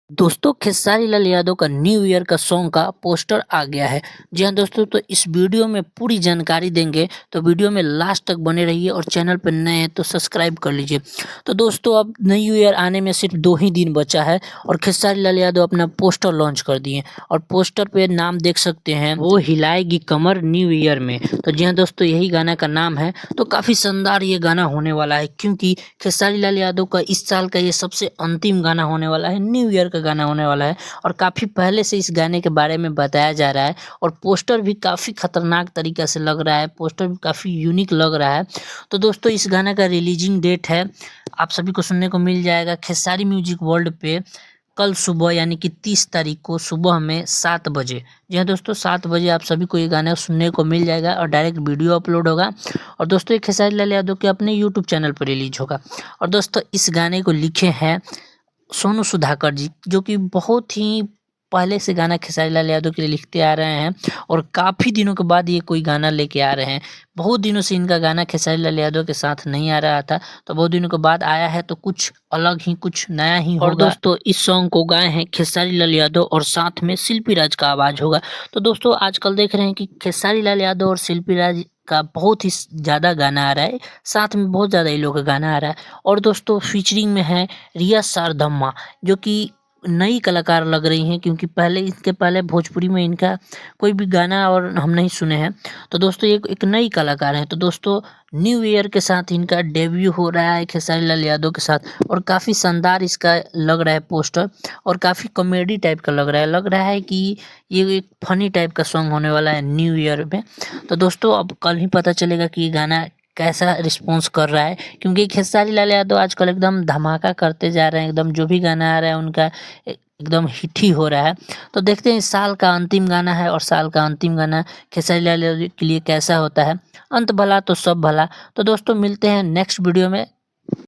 दोस्तों खेसारी लाल यादव का new year का सॉन्ग का पोस्टर आ गया है। जी हाँ दोस्तों, तो इस वीडियो में पूरी जानकारी देंगे, तो वीडियो में लास्ट तक बने रहिए और चैनल पर नए हैं तो सब्सक्राइब कर लीजिए। तो दोस्तों अब न्यू ईयर आने में सिर्फ 2 ही दिन बचा है और खेसारी लाल यादव अपना पोस्टर लॉन्च कर दिए और पोस्टर पे नाम देख सकते हैं, वो हिलाएगी कमर न्यू ईयर में। तो जी हाँ दोस्तों, यही गाना का नाम है। तो काफ़ी शानदार ये गाना होने वाला है क्योंकि खेसारी लाल यादव का इस साल का ये सबसे अंतिम गाना होने वाला है, न्यू ईयर का गाना होने वाला है और काफ़ी पहले से इस गाने के बारे में बताया जा रहा है और पोस्टर भी काफ़ी खतरनाक तरीका से लग रहा है, पोस्टर भी काफ़ी यूनिक लग रहा है। तो दोस्तों इस गाने का रिलीजिंग डेट है, आप सभी को सुनने को मिल जाएगा खेसारी म्यूजिक वर्ल्ड पे कल सुबह यानी कि 30 तारीख को सुबह में 7 बजे। जी हाँ दोस्तों, 7 बजे आप सभी को ये गाना सुनने को मिल जाएगा और डायरेक्ट वीडियो अपलोड होगा और दोस्तों ये खेसारी लाल यादव के अपने यूट्यूब चैनल पर रिलीज होगा। और दोस्तों इस गाने को लिखे हैं सोनू सुधाकर जी, जो कि बहुत ही पहले से गाना खेसारी लाल यादव के लिए लिखते आ रहे हैं और काफ़ी दिनों के बाद ये कोई गाना लेके आ रहे हैं। बहुत दिनों से इनका गाना खेसारी लाल यादव के साथ नहीं आ रहा था, तो बहुत दिनों के बाद आया है, तो कुछ अलग ही, कुछ नया ही होगा। और दोस्तों इस सॉन्ग को गाए हैं खेसारी लाल यादव और साथ में शिल्पी राज का आवाज़ होगा। तो दोस्तों आजकल देख रहे हैं कि खेसारी लाल यादव और शिल्पी राज का बहुत ही ज़्यादा गाना आ रहा है, साथ में बहुत ज़्यादा ही लोग का गाना आ रहा है। और दोस्तों फीचरिंग में है रिया शारदम्मा, जो कि नई कलाकार लग रही हैं क्योंकि पहले इसके पहले भोजपुरी में इनका कोई भी गाना और हम नहीं सुने हैं। तो दोस्तों ये एक नई कलाकार हैं। तो दोस्तों न्यू ईयर के साथ इनका डेब्यू हो रहा है खेसारी लाल यादव के साथ और काफ़ी शानदार इसका लग रहा है पोस्टर और काफ़ी कॉमेडी टाइप का लग रहा है कि ये एक फनी टाइप का सॉन्ग होने वाला है न्यू ईयर में। तो दोस्तों अब कल ही पता चलेगा कि ये गाना कैसा रिस्पॉन्स कर रहा है, क्योंकि खेसारी लाल यादव आजकल एकदम धमाका करते जा रहे हैं, एकदम जो भी गाना आ रहा है उनका एकदम हिट ही हो रहा है। तो देखते हैं इस साल का अंतिम गाना है और साल का अंतिम गाना खेसारी लाल यादव के लिए कैसा होता है। अंत भला तो सब भला। तो दोस्तों मिलते हैं नेक्स्ट वीडियो में,